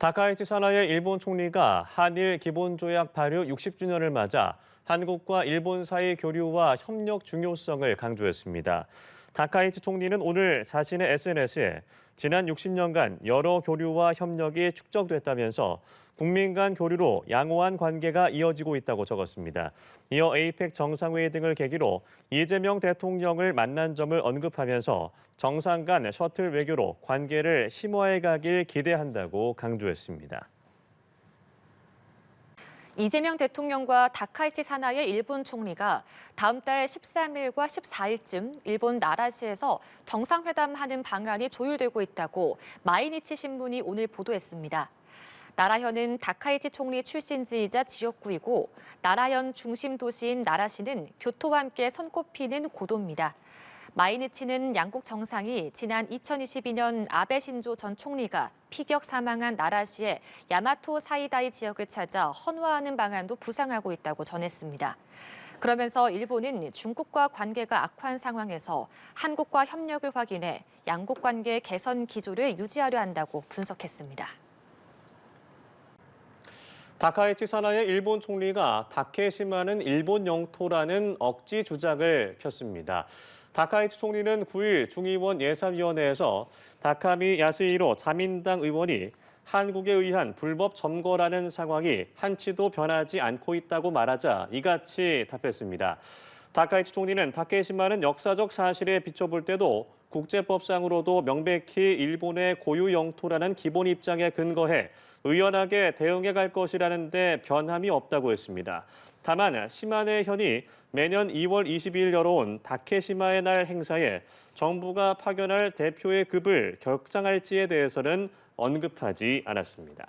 다카이치 사나의 일본 총리가 한일 기본조약 발효 60주년을 맞아 한국과 일본 사이 교류와 협력 중요성을 강조했습니다. 다카이치 총리는 오늘 자신의 SNS에 지난 60년간 여러 교류와 협력이 축적됐다면서 국민 간 교류로 양호한 관계가 이어지고 있다고 적었습니다. 이어 에이펙 정상회의 등을 계기로 이재명 대통령을 만난 점을 언급하면서 정상 간 셔틀 외교로 관계를 심화해 가길 기대한다고 강조했습니다. 이재명 대통령과 다카이치 사나의 일본 총리가 다음 달 13일과 14일쯤 일본 나라시에서 정상회담하는 방안이 조율되고 있다고 마이니치 신문이 오늘 보도했습니다. 나라현은 다카이치 총리 출신지이자 지역구이고 나라현 중심 도시인 나라시는 교토와 함께 손꼽히는 고도입니다. 마이니치는 양국 정상이 지난 2022년 아베 신조 전 총리가 피격 사망한 나라시의 야마토 사이다이 지역을 찾아 헌화하는 방안도 부상하고 있다고 전했습니다. 그러면서 일본은 중국과 관계가 악화한 상황에서 한국과 협력을 확인해 양국 관계 개선 기조를 유지하려 한다고 분석했습니다. 다카이치 사나의 일본 총리가 다케시마는 일본 영토라는 억지 주장을 폈습니다. 다카이치 총리는 9일 중의원 예산위원회에서 다카미 야스히로 자민당 의원이 한국에 의한 불법 점거라는 상황이 한치도 변하지 않고 있다고 말하자 이같이 답했습니다. 다카이치 총리는 다케시마는 역사적 사실에 비춰볼 때도 국제법상으로도 명백히 일본의 고유 영토라는 기본 입장에 근거해 의연하게 대응해 갈 것이라는 데 변함이 없다고 했습니다. 다만 시마네 현이 매년 2월 22일 열어온 다케시마의 날 행사에 정부가 파견할 대표의 급을 격상할지에 대해서는 언급하지 않았습니다.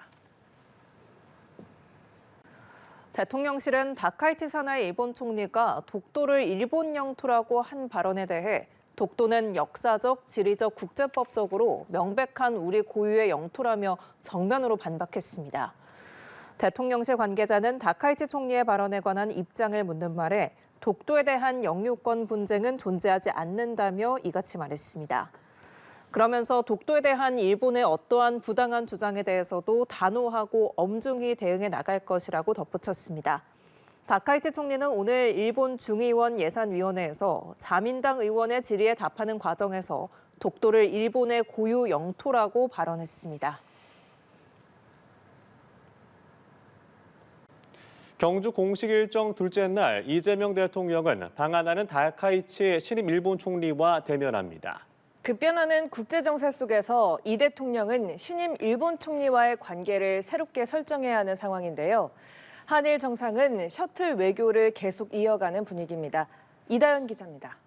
대통령실은 다카이치 사나의 일본 총리가 독도를 일본 영토라고 한 발언에 대해 독도는 역사적, 지리적, 국제법적으로 명백한 우리 고유의 영토라며 정면으로 반박했습니다. 대통령실 관계자는 다카이치 총리의 발언에 관한 입장을 묻는 말에 독도에 대한 영유권 분쟁은 존재하지 않는다며 이같이 말했습니다. 그러면서 독도에 대한 일본의 어떠한 부당한 주장에 대해서도 단호하고 엄중히 대응해 나갈 것이라고 덧붙였습니다. 다카이치 총리는 오늘 일본 중의원 예산위원회에서 자민당 의원의 질의에 답하는 과정에서 독도를 일본의 고유 영토라고 발언했습니다. 경주 공식 일정 둘째 날 이재명 대통령은 방한하는 다카이치 신임 일본 총리와 대면합니다. 급변하는 국제정세 속에서 이 대통령은 신임 일본 총리와의 관계를 새롭게 설정해야 하는 상황인데요. 한일 정상은 셔틀 외교를 계속 이어가는 분위기입니다. 이다연 기자입니다.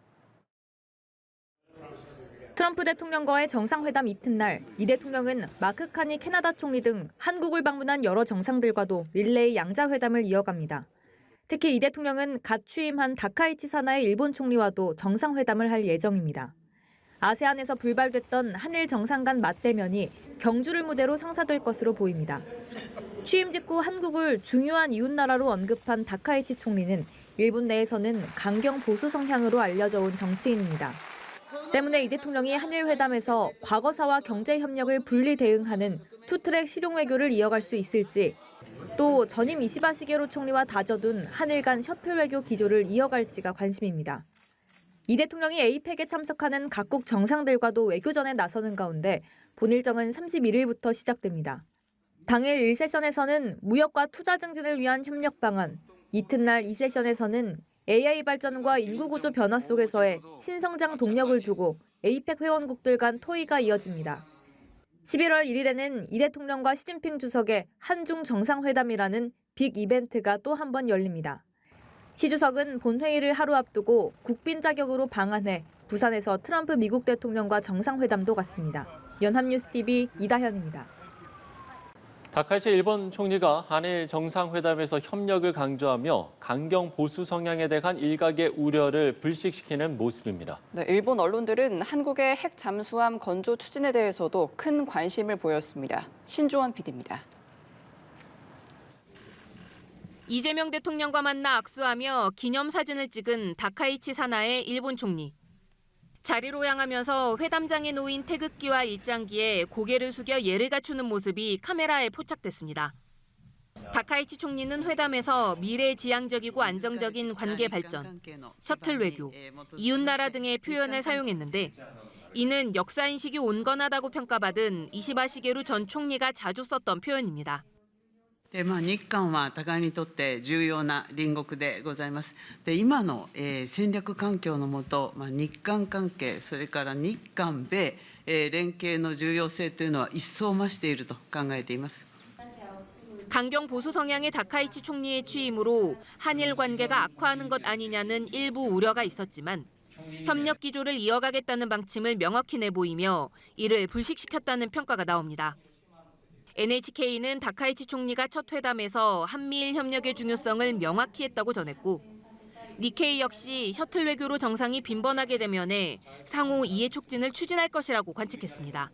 트럼프 대통령과의 정상회담 이튿날 이 대통령은 마크 카니 캐나다 총리 등 한국을 방문한 여러 정상들과도 릴레이 양자회담을 이어갑니다. 특히 이 대통령은 갓 취임한 다카이치 사나의 일본 총리와도 정상회담을 할 예정입니다. 아세안에서 불발됐던 한일 정상 간 맞대면이 경주를 무대로 성사될 것으로 보입니다. 취임 직후 한국을 중요한 이웃나라로 언급한 다카이치 총리는 일본 내에서는 강경 보수 성향으로 알려져 온 정치인입니다. 때문에 이 대통령이 한일 회담에서 과거사와 경제 협력을 분리 대응하는 투트랙 실용 외교를 이어갈 수 있을지, 또 전임 이시바 시게로 총리와 다져둔 한일 간 셔틀 외교 기조를 이어갈지가 관심입니다. 이 대통령이 에이펙에 참석하는 각국 정상들과도 외교전에 나서는 가운데 본 일정은 31일부터 시작됩니다. 당일 1세션에서는 무역과 투자 증진을 위한 협력 방안, 이튿날 2세션에서는 AI 발전과 인구구조 변화 속에서의 신성장 동력을 두고 에이펙 회원국들 간 토의가 이어집니다. 11월 1일에는 이 대통령과 시진핑 주석의 한중 정상회담이라는 빅 이벤트가 또 한 번 열립니다. 시 주석은 본회의를 하루 앞두고 국빈 자격으로 방한해 부산에서 트럼프 미국 대통령과 정상회담도 갖습니다. 연합뉴스TV 이다현입니다. 다카이치 일본 총리가 한일 정상회담에서 협력을 강조하며 강경 보수 성향에 대한 일각의 우려를 불식시키는 모습입니다. 네, 일본 언론들은 한국의 핵 잠수함 건조 추진에 대해서도 큰 관심을 보였습니다. 신주원 PD입니다. 이재명 대통령과 만나 악수하며 기념사진을 찍은 다카이치 사나의 일본 총리. 자리로 향하면서 회담장에 놓인 태극기와 일장기에 고개를 숙여 예를 갖추는 모습이 카메라에 포착됐습니다. 다카이치 총리는 회담에서 미래지향적이고 안정적인 관계 발전, 셔틀 외교, 이웃나라 등의 표현을 사용했는데 이는 역사인식이 온건하다고 평가받은 이시바 시게루 전 총리가 자주 썼던 표현입니다. 日韓は互いにとって重要な隣国でございます。で今の、戦略環境の下、日韓関係、それから日韓米、連携の重要性というのは一層増していると考えています。 강경 보수 성향의 다카이치 총리의 취임으로 한일 관계가 악화하는 것 아니냐는 일부 우려가 있었지만 협력 기조를 이어가겠다는 방침을 명확히 내보이며 이를 불식시켰다는 평가가 나옵니다. NHK는 다카이치 총리가 첫 회담에서 한미일 협력의 중요성을 명확히 했다고 전했고 니케이 역시 셔틀 외교로 정상이 빈번하게 대면해 상호 이해 촉진을 추진할 것이라고 관측했습니다.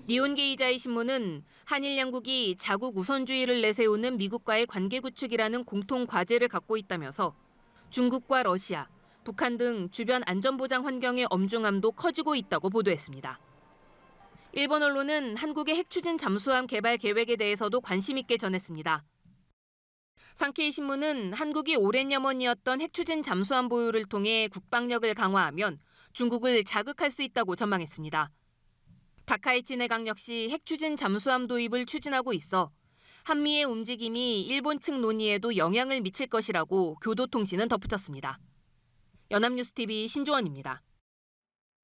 니혼게이자이 신문은 한일 양국이 자국 우선주의를 내세우는 미국과의 관계 구축이라는 공통 과제를 갖고 있다면서 중국과 러시아, 북한 등 주변 안전보장 환경의 엄중함도 커지고 있다고 보도했습니다. 일본 언론은 한국의 핵추진 잠수함 개발 계획에 대해서도 관심 있게 전했습니다. 산케이 신문은 한국이 오랜 염원이었던 핵추진 잠수함 보유를 통해 국방력을 강화하면 중국을 자극할 수 있다고 전망했습니다. 다카이치 내각 역시 핵추진 잠수함 도입을 추진하고 있어 한미의 움직임이 일본 측 논의에도 영향을 미칠 것이라고 교도통신은 덧붙였습니다. 연합뉴스TV 신주원입니다.